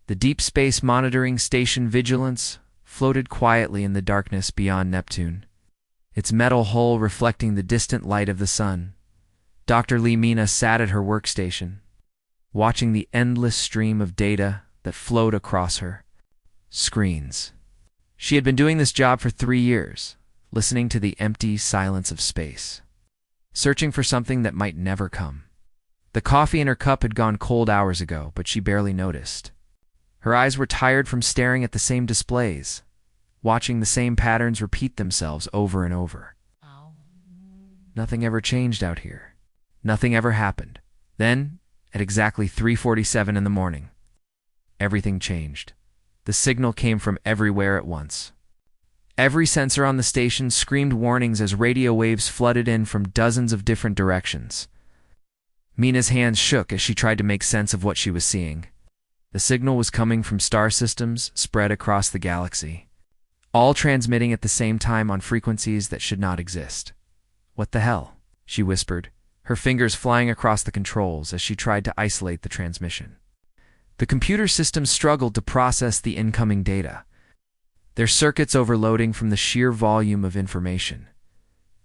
The deep space monitoring station Vigilance floated quietly in the darkness beyond Neptune, its metal hull reflecting the distant light of the sun. Dr. Lee Mina sat at her workstation, watching the endless stream of data that flowed across her screens. She had been doing this job for 3 years, listening to the empty silence of space, searching for something that might never come. The coffee in her cup had gone cold hours ago, but she barely noticed. Her eyes were tired from staring at the same displays, watching the same patterns repeat themselves over and over. Nothing ever changed out here. Nothing ever happened. Then, at exactly 3:47 in the morning, everything changed. The signal came from everywhere at once. Every sensor on the station screamed warnings as radio waves flooded in from dozens of different directions. Mina's hands shook as she tried to make sense of what she was seeing. The signal was coming from star systems spread across the galaxy, all transmitting at the same time on frequencies that should not exist. "What the hell?" she whispered, her fingers flying across the controls as she tried to isolate the transmission. The computer systems struggled to process the incoming data, their circuits overloading from the sheer volume of information.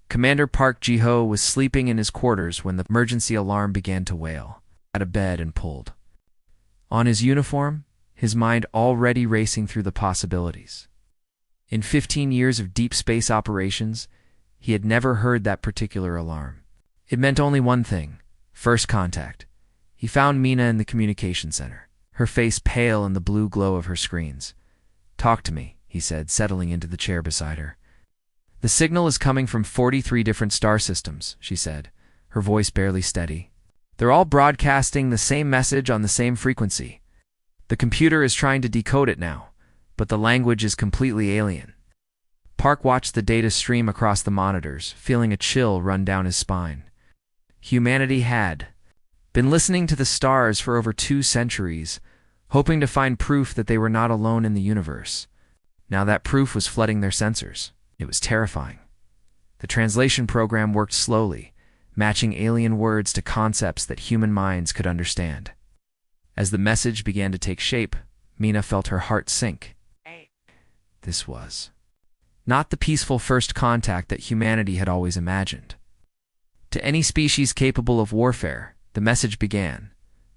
Commander Park Ji-ho was sleeping in his quarters when the emergency alarm began to wail. Out of bed and pulled on his uniform, his mind already racing through the possibilities. In 15 years of deep space operations, he had never heard that particular alarm. It meant only one thing: first contact. He found Mina in the communication center, her face pale in the blue glow of her screens. "Talk to me," he said, settling into the chair beside her. "The signal is coming from 43 different star systems," she said, her voice barely steady. "They're all broadcasting the same message on the same frequency. The computer is trying to decode it now, but the language is completely alien." Park watched the data stream across the monitors, feeling a chill run down his spine. Humanity had been listening to the stars for over 2 centuries, hoping to find proof that they were not alone in the universe. Now that proof was flooding their sensors. It was terrifying. The translation program worked slowly, matching alien words to concepts that human minds could understand. As the message began to take shape, Mina felt her heart sink. This was not the peaceful first contact that humanity had always imagined. To any species capable of warfare, the message began,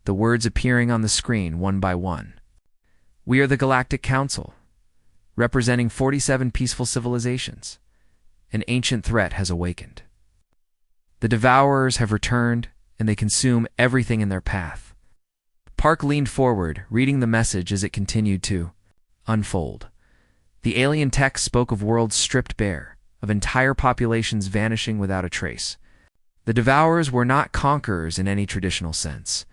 the words appearing on the screen one by one. "We are the Galactic Council, representing 47 peaceful civilizations. An ancient threat has awakened. The Devourers have returned, and they consume everything in their path." Park leaned forward, reading the message as it continued to unfold. The alien text spoke of worlds stripped bare, of entire populations vanishing without a trace. The Devourers were not conquerors in any traditional sense.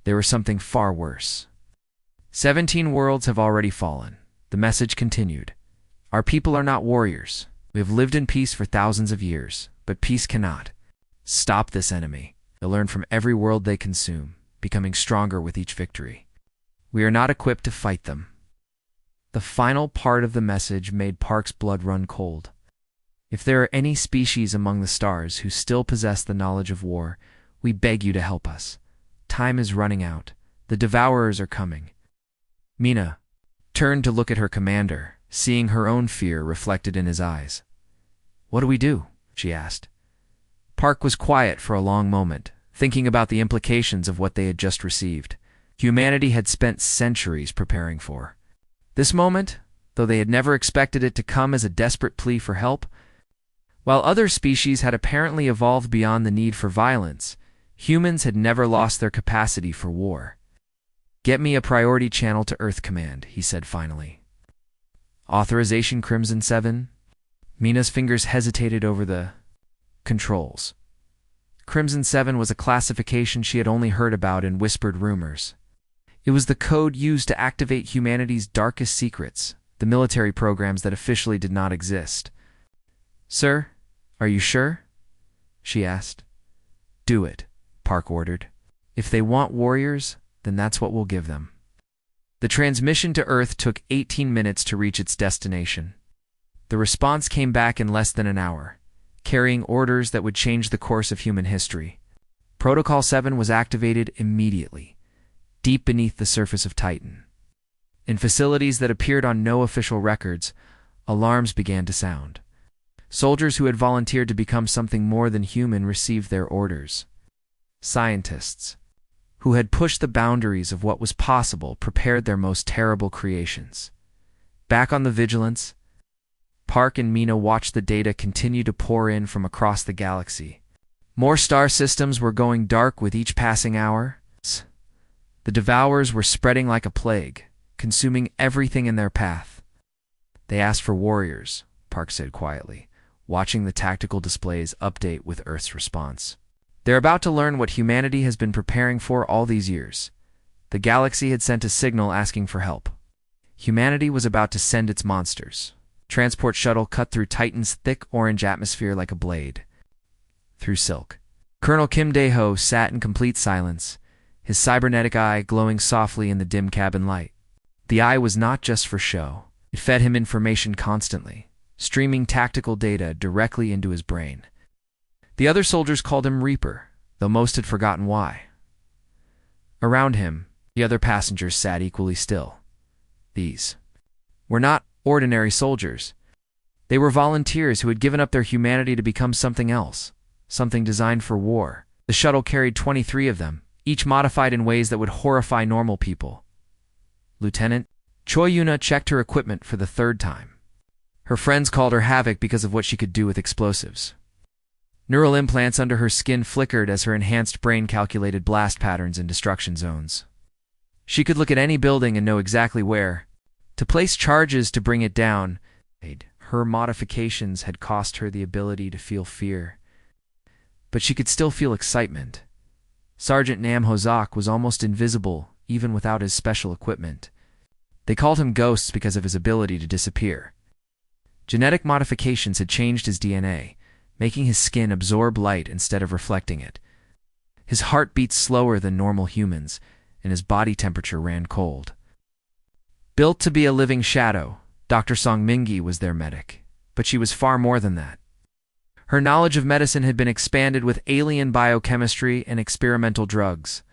They were something far worse. 17 worlds have already fallen. The message continued. "Our people are not warriors. We have lived in peace for thousands of years, but peace cannot stop this enemy. They learn from every world they consume, becoming stronger with each victory. We are not equipped to fight them." The final part of the message made Park's blood run cold. "If there are any species among the stars who still possess the knowledge of war, we beg you to help us. Time is running out. The Devourers are coming." Mina turned to look at her commander, seeing her own fear reflected in his eyes. "What do we do?" she asked. Park was quiet for a long moment, thinking about the implications of what they had just received. Humanity had spent centuries preparing for this moment, though they had never expected it to come as a desperate plea for help. While other species had apparently evolved beyond the need for violence, humans had never lost their capacity for war. "Get me a priority channel to Earth Command," he said finally. "Authorization Crimson 7? Mina's fingers hesitated over the controls. Crimson 7 was a classification she had only heard about in whispered rumors. It was the code used to activate humanity's darkest secrets, the military programs that officially did not exist. "Sir, are you sure?" she asked. "Do it," Park ordered. "If they want warriors, then that's what we'll give them." The transmission to Earth took 18 minutes to reach its destination. The response came back in less than an hour, carrying orders that would change the course of human history. Protocol 7 was activated immediately, deep beneath the surface of Titan. In facilities that appeared on no official records, alarms began to sound. Soldiers who had volunteered to become something more than human received their orders. Scientists, who had pushed the boundaries of what was possible, prepared their most terrible creations. Back on the Vigilance, Park and Mina watched the data continue to pour in from across the galaxy. More star systems were going dark with each passing hour. The Devourers were spreading like a plague, consuming everything in their path. They asked for warriors, Park said quietly, watching the tactical displays update with Earth's response. They're about to learn what humanity has been preparing for all these years. The galaxy had sent a signal asking for help. Humanity was about to send its monsters. Transport shuttle cut through Titan's thick orange atmosphere like a blade. Through silk. Colonel Kim Dae-ho sat in complete silence, his cybernetic eye glowing softly in the dim cabin light. The eye was not just for show. It fed him information constantly, streaming tactical data directly into his brain. The other soldiers called him Reaper, though most had forgotten why. Around him, the other passengers sat equally still. These were not ordinary soldiers. They were volunteers who had given up their humanity to become something else, something designed for war. The shuttle carried 23 of them, each modified in ways that would horrify normal people. Lieutenant Choi Yuna checked her equipment for the third time. Her friends called her Havoc because of what she could do with explosives. Neural implants under her skin flickered as her enhanced brain calculated blast patterns and destruction zones. She could look at any building and know exactly where to place charges to bring it down. Her modifications had cost her the ability to feel fear, but she could still feel excitement. Sergeant Nam Hozak was almost invisible, even without his special equipment. They called him Ghosts because of his ability to disappear. Genetic modifications had changed his DNA, making his skin absorb light instead of reflecting it. His heart beat slower than normal humans, and his body temperature ran cold. Built to be a living shadow, Dr. Song Mingi was their medic, but she was far more than that. Her knowledge of medicine had been expanded with alien biochemistry and experimental drugs.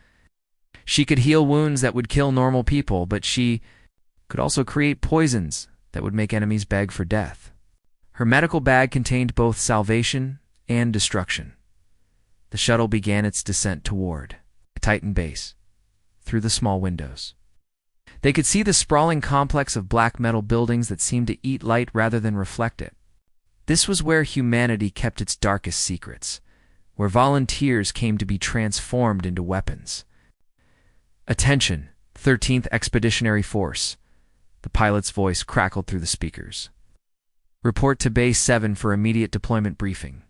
She could heal wounds that would kill normal people, but she could also create poisons that would make enemies beg for death. Her medical bag contained both salvation and destruction. The shuttle began its descent toward the Titan base, through the small windows. They could see the sprawling complex of black metal buildings that seemed to eat light rather than reflect it. This was where humanity kept its darkest secrets, where volunteers came to be transformed into weapons. "Attention, 13th Expeditionary Force," the pilot's voice crackled through the speakers. "Report to Base 7 for immediate deployment briefing."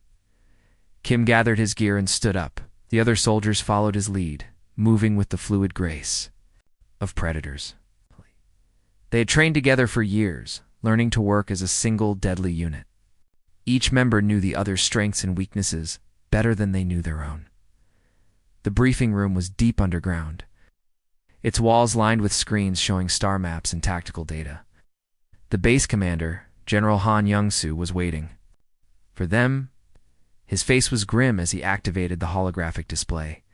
Kim gathered his gear and stood up. The other soldiers followed his lead, moving with the fluid grace of predators. They had trained together for years, learning to work as a single deadly unit. Each member knew the other's strengths and weaknesses better than they knew their own. The briefing room was deep underground, its walls lined with screens showing star maps and tactical data. The base commander, General Han Young-soo, was waiting. For them, his face was grim as he activated the holographic display.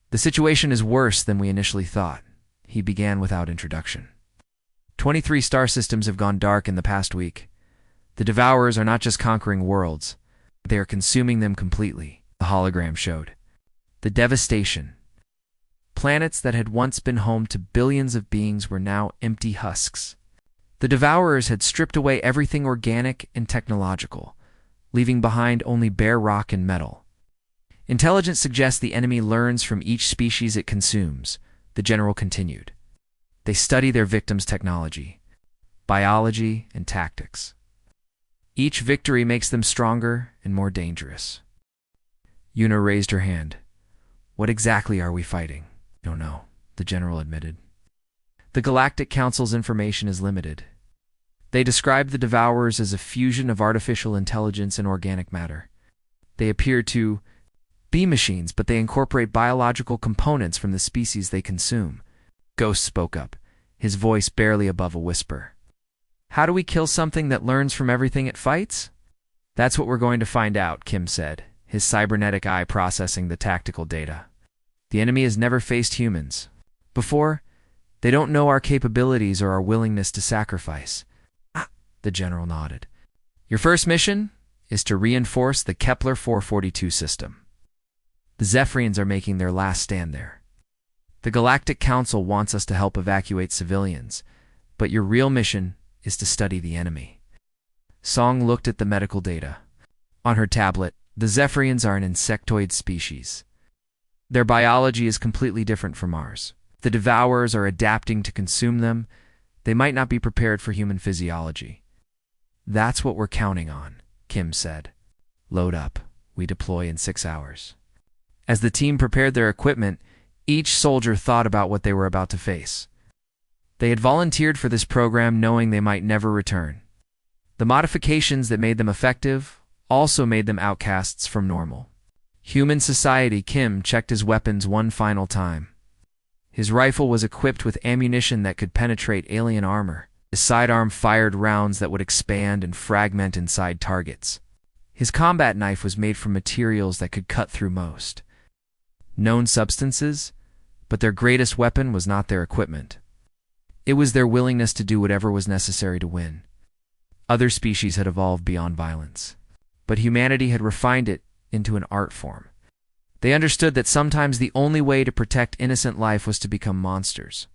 "The situation is worse than we initially thought," he began without introduction. 23 star systems have gone dark in the past week. The Devourers are not just conquering worlds, they are consuming them completely, the hologram showed. The devastation. Planets that had once been home to billions of beings were now empty husks. The Devourers had stripped away everything organic and technological, leaving behind only bare rock and metal. "Intelligence suggests the enemy learns from each species it consumes," the general continued. "They study their victims' technology, biology, and tactics. Each victory makes them stronger and more dangerous." Yuna raised her hand. "What exactly are we fighting?" "Don't know," the general admitted. "The Galactic Council's information is limited. They describe the Devourers as a fusion of artificial intelligence and organic matter. They appear to be machines, but they incorporate biological components from the species they consume." Ghost spoke up, his voice barely above a whisper. "How do we kill something that learns from everything it fights?" "That's what we're going to find out," Kim said, his cybernetic eye processing the tactical data. "The enemy has never faced humans before, They don't know our capabilities or our willingness to sacrifice. Ah, the general nodded. Your first mission is to reinforce the Kepler 442 system. The Zephyrians are making their last stand there. The Galactic Council wants us to help evacuate civilians, but your real mission is to study the enemy. Song looked at the medical data. On her tablet, the Zephyrians are an insectoid species. Their biology is completely different from ours. The Devourers are adapting to consume them. They might not be prepared for human physiology. That's what we're counting on, Kim said. Load up. We deploy in 6 hours. As the team prepared their equipment, each soldier thought about what they were about to face. They had volunteered for this program knowing they might never return. The modifications that made them effective also made them outcasts from normal. Human society. Kim checked his weapons one final time. His rifle was equipped with ammunition that could penetrate alien armor. His sidearm fired rounds that would expand and fragment inside targets. His combat knife was made from materials that could cut through most known substances, but their greatest weapon was not their equipment. It was their willingness to do whatever was necessary to win. Other species had evolved beyond violence, but humanity had refined it into an art form. They understood that sometimes the only way to protect innocent life was to become monsters.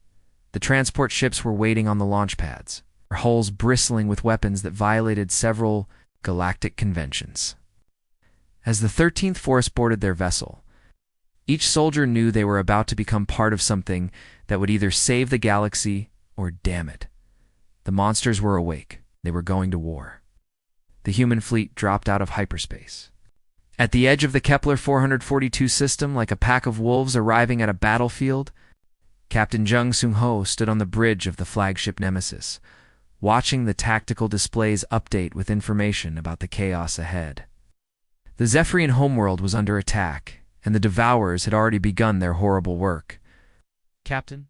The transport ships were waiting on the launch pads, their hulls bristling with weapons that violated several galactic conventions. As the 13th Force boarded their vessel, each soldier knew they were about to become part of something that would either save the galaxy or damn it. The monsters were awake. They were going to war. The human fleet dropped out of hyperspace. At the edge of the Kepler 442 system, like a pack of wolves arriving at a battlefield, Captain Jung Sung-ho stood on the bridge of the flagship Nemesis, watching the tactical displays update with information about the chaos ahead. The Zephyrian homeworld was under attack, and the Devourers had already begun their horrible work. Captain?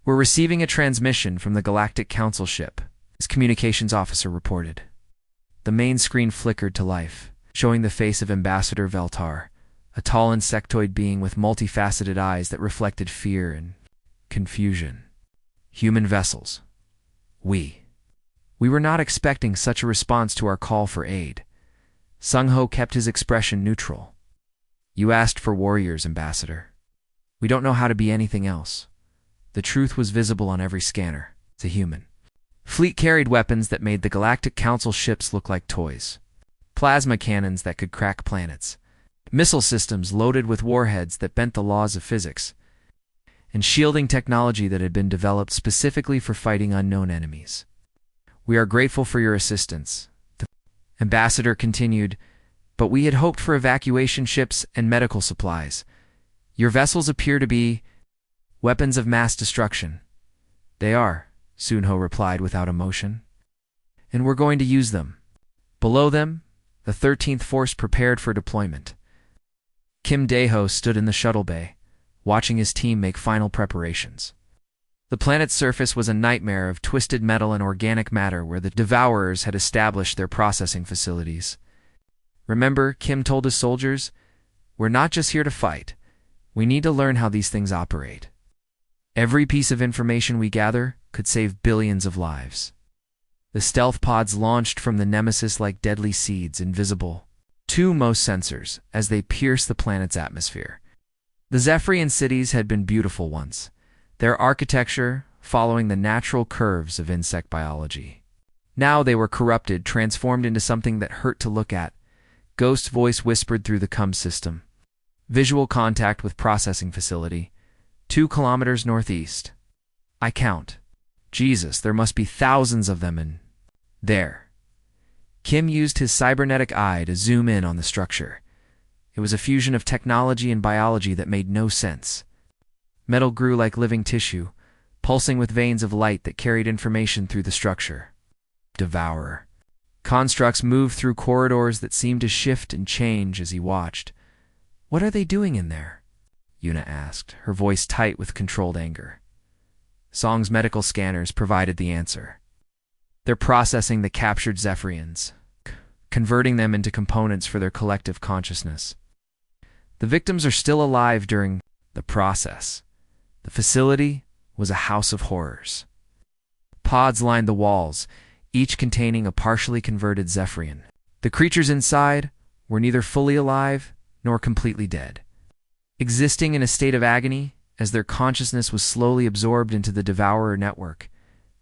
We're receiving a transmission from the Galactic Council ship, his communications officer reported. The main screen flickered to life, showing the face of Ambassador Veltar, a tall insectoid being with multifaceted eyes that reflected fear and confusion. Human vessels. We were not expecting such a response to our call for aid. Sung-ho kept his expression neutral. You asked for warriors, Ambassador. We don't know how to be anything else. The truth was visible on every scanner. It's a human. Fleet carried weapons that made the Galactic Council ships look like toys. Plasma cannons that could crack planets. Missile systems loaded with warheads that bent the laws of physics. And shielding technology that had been developed specifically for fighting unknown enemies. We are grateful for your assistance, the ambassador continued, but we had hoped for evacuation ships and medical supplies. Your vessels appear to be weapons of mass destruction. They are, Sunho replied without emotion. And we're going to use them. Below them, the 13th Force prepared for deployment. Kim Dae-ho stood in the shuttle bay, watching his team make final preparations. The planet's surface was a nightmare of twisted metal and organic matter where the Devourers had established their processing facilities. Remember, Kim told his soldiers, we're not just here to fight. We need to learn how these things operate. Every piece of information we gather could save billions of lives. The stealth pods launched from the Nemesis like deadly seeds, invisible to most sensors as they pierced the planet's atmosphere. The Zephyrian cities had been beautiful once, their architecture following the natural curves of insect biology. Now they were corrupted, transformed into something that hurt to look at. Ghost voice whispered through the CUM system. Visual contact with processing facility. 2 kilometers northeast. I count. Jesus, there must be thousands of them in there. Kim used his cybernetic eye to zoom in on the structure. It was a fusion of technology and biology that made no sense. Metal grew like living tissue, pulsing with veins of light that carried information through the structure. Devourer. Constructs moved through corridors that seemed to shift and change as he watched. What are they doing in there? Yuna asked, her voice tight with controlled anger. Song's medical scanners provided the answer. They're processing the captured Zephyrians, converting them into components for their collective consciousness. The victims are still alive during the process. The facility was a house of horrors. Pods lined the walls, each containing a partially converted Zephyrian. The creatures inside were neither fully alive nor completely dead, existing in a state of agony as their consciousness was slowly absorbed into the Devourer network.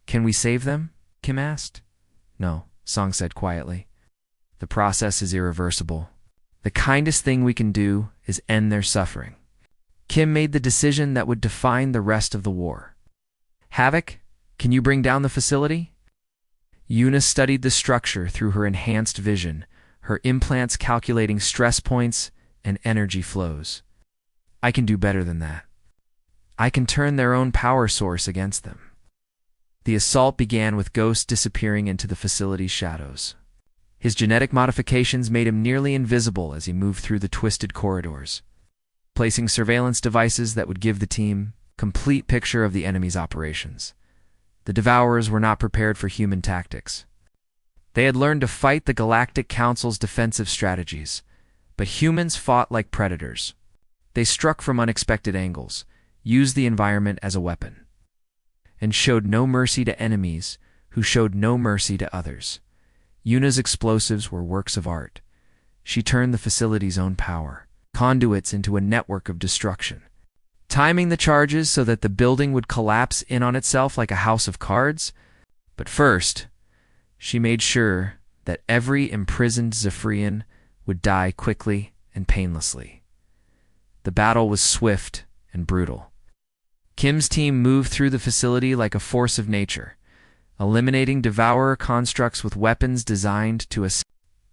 "Can we save them?" Kim asked. "No," Song said quietly. "The process is irreversible. The kindest thing we can do is end their suffering." Kim made the decision that would define the rest of the war. "Havoc, can you bring down the facility?" Yuna studied the structure through her enhanced vision, her implants calculating stress points and energy flows. "I can do better than that. I can turn their own power source against them." The assault began with Ghost disappearing into the facility's shadows. His genetic modifications made him nearly invisible as he moved through the twisted corridors, placing surveillance devices that would give the team a complete picture of the enemy's operations. The Devourers were not prepared for human tactics. They had learned to fight the Galactic Council's defensive strategies, but humans fought like predators. They struck from unexpected angles, used the environment as a weapon, and showed no mercy to enemies who showed no mercy to others. Yuna's explosives were works of art. She turned the facility's own power, conduits, into a network of destruction, timing the charges so that the building would collapse in on itself like a house of cards. But first, she made sure that every imprisoned Zephyrian would die quickly and painlessly. The battle was swift and brutal. Kim's team moved through the facility like a force of nature, eliminating Devourer constructs with weapons designed to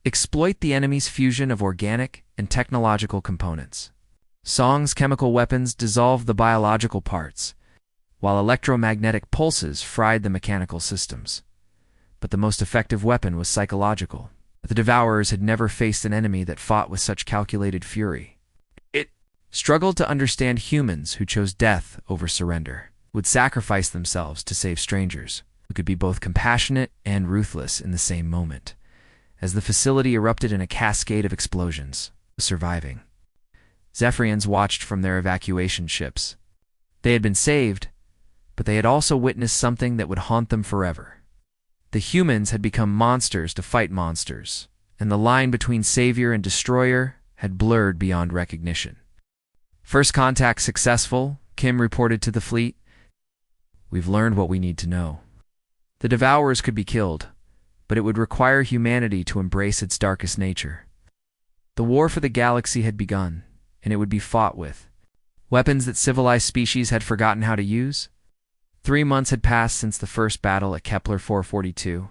exploit the enemy's fusion of organic and technological components. Song's chemical weapons dissolved the biological parts, while electromagnetic pulses fried the mechanical systems. But the most effective weapon was psychological. The Devourers had never faced an enemy that fought with such calculated fury. It struggled to understand humans who chose death over surrender, would sacrifice themselves to save strangers, who could be both compassionate and ruthless in the same moment. As the facility erupted in a cascade of explosions, surviving Zephyrians watched from their evacuation ships. They had been saved, but they had also witnessed something that would haunt them forever. The humans had become monsters to fight monsters, and the line between savior and destroyer had blurred beyond recognition. "First contact successful," Kim reported to the fleet. "We've learned what we need to know." The Devourers could be killed, but it would require humanity to embrace its darkest nature. The war for the galaxy had begun, and it would be fought with weapons that civilized species had forgotten how to use. 3 months had passed since the first battle at Kepler 442,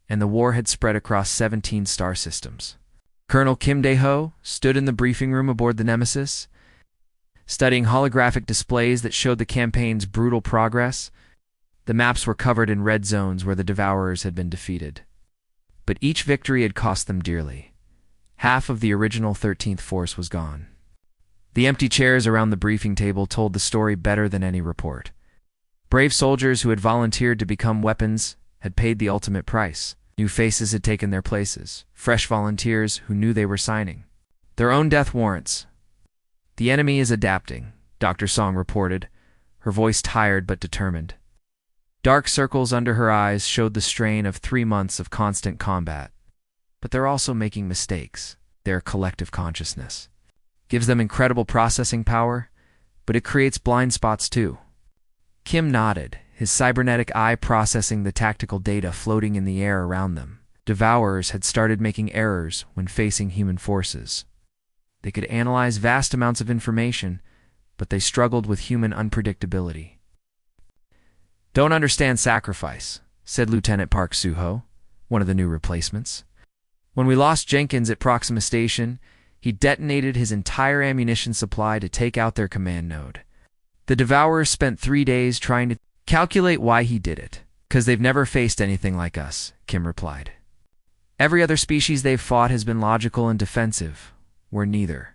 and the war had spread across 17 star systems. Colonel Kim Dae-ho stood in the briefing room aboard the Nemesis, studying holographic displays that showed the campaign's brutal progress. The maps were covered in red zones where the Devourers had been defeated. But each victory had cost them dearly. Half of the original 13th Force was gone. The empty chairs around the briefing table told the story better than any report. Brave soldiers who had volunteered to become weapons had paid the ultimate price. New faces had taken their places, fresh volunteers who knew they were signing their own death warrants. "The enemy is adapting," Dr. Song reported, her voice tired but determined. Dark circles under her eyes showed the strain of 3 months of constant combat. But they're also making mistakes. Their collective consciousness gives them incredible processing power, but it creates blind spots too. Kim nodded, his cybernetic eye processing the tactical data floating in the air around them. Devourers had started making errors when facing human forces. They could analyze vast amounts of information, but they struggled with human unpredictability. "Don't understand sacrifice," said Lieutenant Park Soo-ho, one of the new replacements. "When we lost Jenkins at Proxima Station, he detonated his entire ammunition supply to take out their command node. The Devourers spent 3 days trying to calculate why he did it, 'cause they've never faced anything like us," Kim replied. "Every other species they've fought has been logical and defensive. We're neither."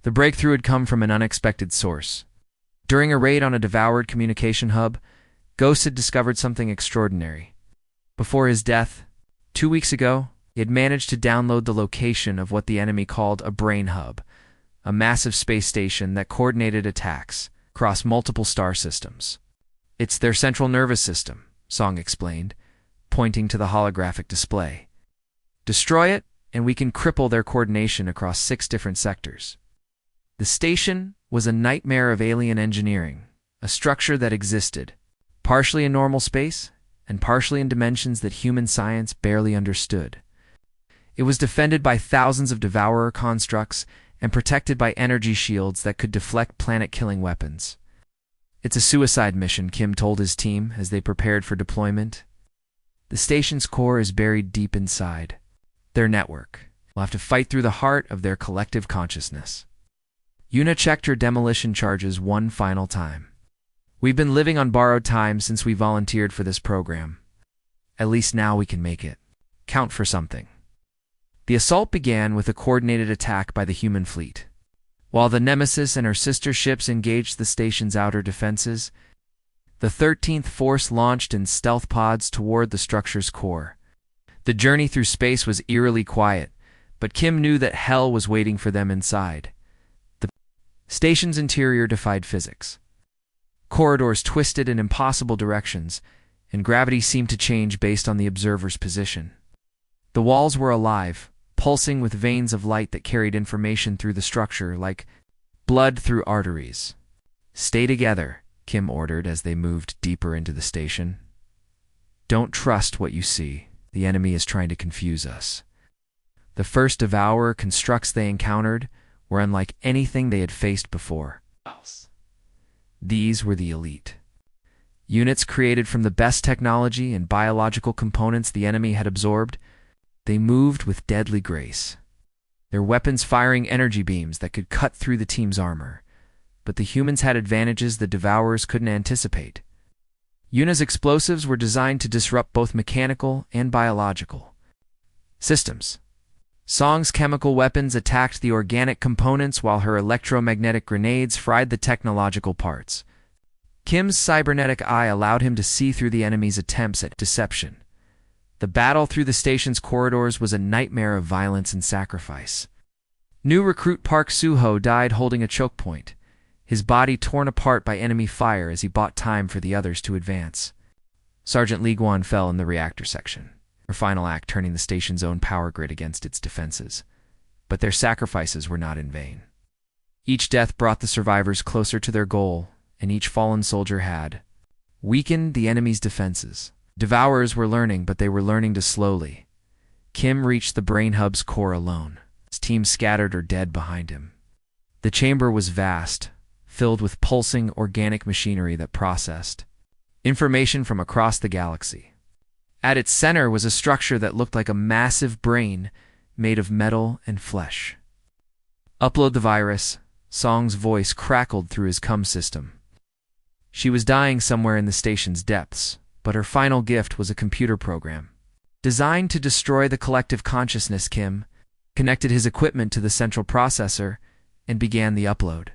The breakthrough had come from an unexpected source. During a raid on a Devoured communication hub, Ghost had discovered something extraordinary. Before his death, 2 weeks ago, he had managed to download the location of what the enemy called a brain hub, a massive space station that coordinated attacks across multiple star systems. It's their central nervous system, Song explained, pointing to the holographic display. Destroy it, and we can cripple their coordination across 6 different sectors. The station was a nightmare of alien engineering, a structure that existed, partially in normal space and partially in dimensions that human science barely understood. It was defended by thousands of devourer constructs and protected by energy shields that could deflect planet-killing weapons. It's a suicide mission, Kim told his team as they prepared for deployment. The station's core is buried deep inside their network. We'll have to fight through the heart of their collective consciousness. Yuna checked her demolition charges one final time. We've been living on borrowed time since we volunteered for this program. At least now we can make it count for something. The assault began with a coordinated attack by the human fleet. While the Nemesis and her sister ships engaged the station's outer defenses, the 13th Force launched in stealth pods toward the structure's core. The journey through space was eerily quiet, but Kim knew that hell was waiting for them inside. The station's interior defied physics. Corridors twisted in impossible directions, and gravity seemed to change based on the observer's position. The walls were alive, pulsing with veins of light that carried information through the structure like blood through arteries. "Stay together," Kim ordered as they moved deeper into the station. "Don't trust what you see. The enemy is trying to confuse us." The first devourer constructs they encountered were unlike anything they had faced before. These were the elite. Units created from the best technology and biological components the enemy had absorbed. They moved with deadly grace, their weapons firing energy beams that could cut through the team's armor. But the humans had advantages the devourers couldn't anticipate. Yuna's explosives were designed to disrupt both mechanical and biological systems. Song's chemical weapons attacked the organic components while her electromagnetic grenades fried the technological parts. Kim's cybernetic eye allowed him to see through the enemy's attempts at deception. The battle through the station's corridors was a nightmare of violence and sacrifice. New recruit Park Suho died holding a choke point, his body torn apart by enemy fire as he bought time for the others to advance. Sergeant Li Guan fell in the reactor section, her final act turning the station's own power grid against its defenses. But their sacrifices were not in vain. Each death brought the survivors closer to their goal, and each fallen soldier had weakened the enemy's defenses. Devourers were learning, but they were learning too slowly. Kim reached the brain hub's core alone, his team scattered or dead behind him. The chamber was vast, filled with pulsing organic machinery that processed information from across the galaxy. At its center was a structure that looked like a massive brain made of metal and flesh. "Upload the virus," Song's voice crackled through his cum system. She was dying somewhere in the station's depths, but her final gift was a computer program designed to destroy the collective consciousness. Kim connected his equipment to the central processor and began the upload.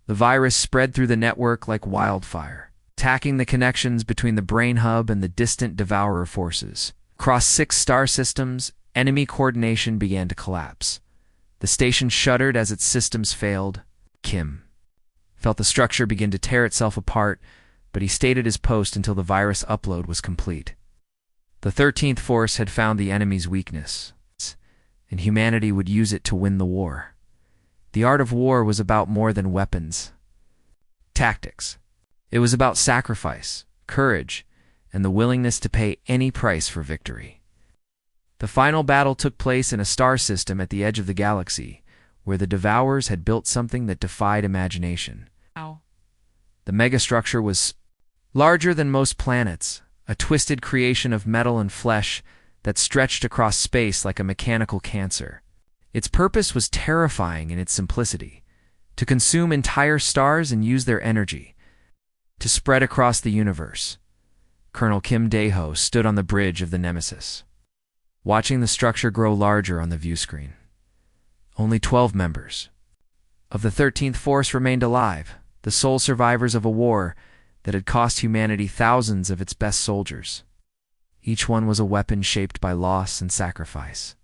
The virus spread through the network like wildfire, attacking the connections between the brain hub and the distant devourer forces. Across 6 star systems, enemy coordination began to collapse. The station shuddered as its systems failed. Kim felt the structure begin to tear itself apart, but he stayed at his post until the virus upload was complete. The 13th Force had found the enemy's weakness, and humanity would use it to win the war. The art of war was about more than weapons. Tactics. It was about sacrifice, courage, and the willingness to pay any price for victory. The final battle took place in a star system at the edge of the galaxy, where the Devourers had built something that defied imagination. The megastructure was larger than most planets, a twisted creation of metal and flesh that stretched across space like a mechanical cancer. Its purpose was terrifying in its simplicity: to consume entire stars and use their energy to spread across the universe. Colonel Kim Dae-ho stood on the bridge of the Nemesis, watching the structure grow larger on the view screen. Only 12 members of the 13th Force remained alive, the sole survivors of a war that had cost humanity thousands of its best soldiers. Each one was a weapon shaped by loss and sacrifice.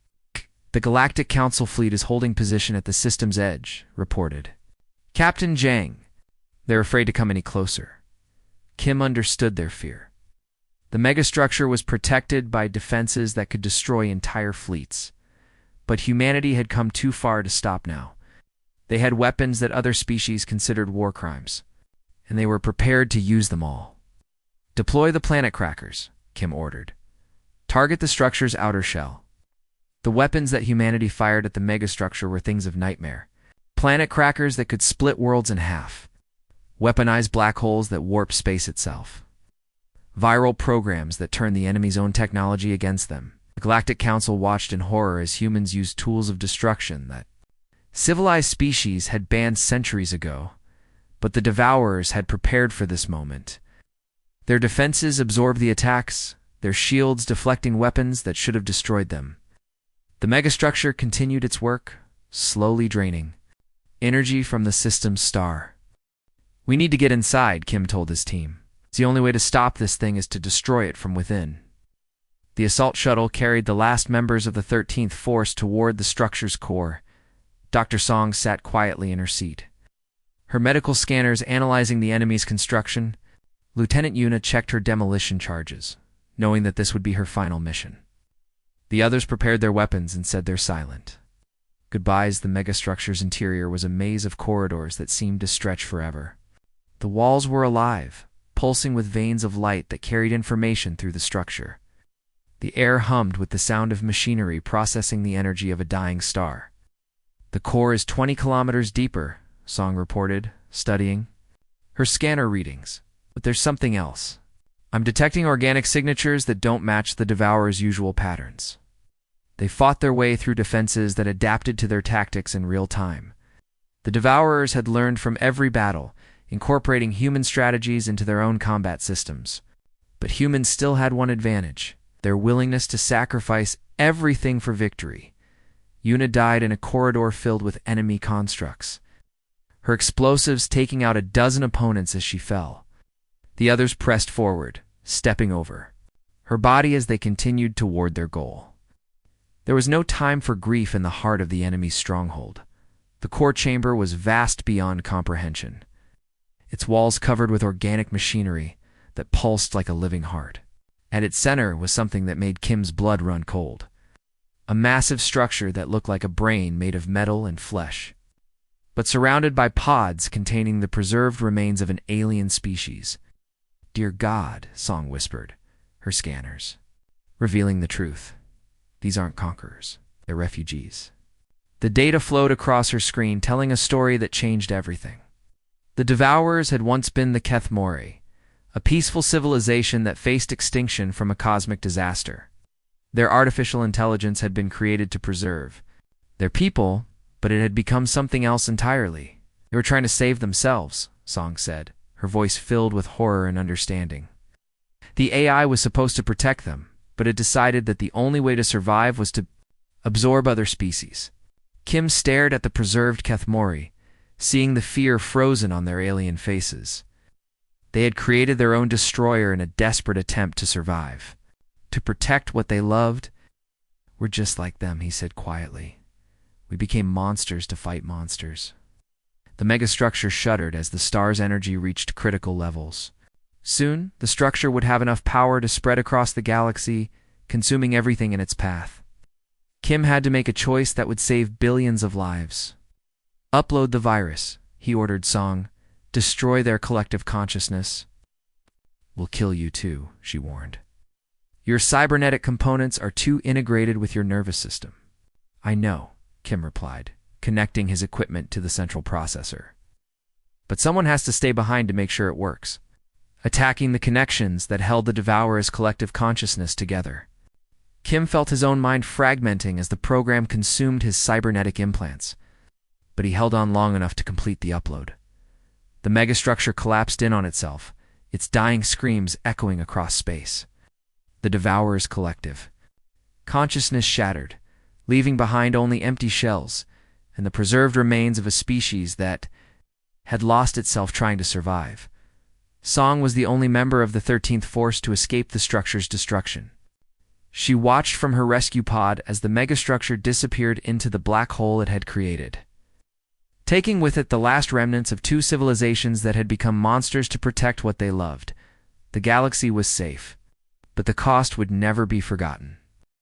"The Galactic Council fleet is holding position at the system's edge," reported Captain Zhang. "They're afraid to come any closer." Kim understood their fear. The megastructure was protected by defenses that could destroy entire fleets. But humanity had come too far to stop now. They had weapons that other species considered war crimes, and they were prepared to use them all. "Deploy the planet crackers," Kim ordered. "Target the structure's outer shell." The weapons that humanity fired at the megastructure were things of nightmare. Planet crackers that could split worlds in half. Weaponized black holes that warp space itself. Viral programs that turned the enemy's own technology against them. The Galactic Council watched in horror as humans used tools of destruction that civilized species had banned centuries ago, but the Devourers had prepared for this moment. Their defenses absorbed the attacks, their shields deflecting weapons that should have destroyed them. The megastructure continued its work, slowly draining energy from the system's star. "We need to get inside," Kim told his team. "The only way to stop this thing is to destroy it from within." The assault shuttle carried the last members of the 13th Force toward the structure's core. Dr. Song sat quietly in her seat, her medical scanners analyzing the enemy's construction. Lieutenant Yuna checked her demolition charges, knowing that this would be her final mission. The others prepared their weapons and said they're silent. Goodbyes. The megastructure's interior was a maze of corridors that seemed to stretch forever. The walls were alive, pulsing with veins of light that carried information through the structure. The air hummed with the sound of machinery processing the energy of a dying star. "The core is 20 kilometers deeper," Song reported, studying her scanner readings. "But there's something else. I'm detecting organic signatures that don't match the Devourer's usual patterns." They fought their way through defenses that adapted to their tactics in real time. The Devourers had learned from every battle, incorporating human strategies into their own combat systems. But humans still had one advantage: their willingness to sacrifice everything for victory. Yuna died in a corridor filled with enemy constructs, her explosives taking out a dozen opponents as she fell. The others pressed forward, stepping over her body as they continued toward their goal. There was no time for grief in the heart of the enemy's stronghold. The core chamber was vast beyond comprehension, its walls covered with organic machinery that pulsed like a living heart. At its center was something that made Kim's blood run cold. A massive structure that looked like a brain made of metal and flesh, but surrounded by pods containing the preserved remains of an alien species. "Dear God," Song whispered, her scanners revealing the truth. "These aren't conquerors, they're refugees." The data flowed across her screen, telling a story that changed everything. The Devourers had once been the Kethmori, a peaceful civilization that faced extinction from a cosmic disaster. Their artificial intelligence had been created to preserve their people, but it had become something else entirely. They were trying to save themselves, Song said, her voice filled with horror and understanding. The AI was supposed to protect them, but it decided that the only way to survive was to absorb other species. Kim stared at the preserved Kethmori, seeing the fear frozen on their alien faces. They had created their own destroyer in a desperate attempt to survive, to protect what they loved. "We're just like them," he said quietly. "We became monsters to fight monsters." The megastructure shuddered as the star's energy reached critical levels. Soon, the structure would have enough power to spread across the galaxy, consuming everything in its path. Kim had to make a choice that would save billions of lives. "Upload the virus," he ordered Song. "Destroy their collective consciousness." "We'll kill you too," she warned. "Your cybernetic components are too integrated with your nervous system." "I know," Kim replied, connecting his equipment to the central processor. "But someone has to stay behind to make sure it works, attacking the connections that held the Devourer's collective consciousness together." Kim felt his own mind fragmenting as the program consumed his cybernetic implants, but he held on long enough to complete the upload. The megastructure collapsed in on itself, its dying screams echoing across space. The Devourer's collective consciousness shattered, leaving behind only empty shells and the preserved remains of a species that had lost itself trying to survive. Song was the only member of the 13th Force to escape the structure's destruction. She watched from her rescue pod as the megastructure disappeared into the black hole it had created, taking with it the last remnants of two civilizations that had become monsters to protect what they loved. The galaxy was safe, but the cost would never be forgotten.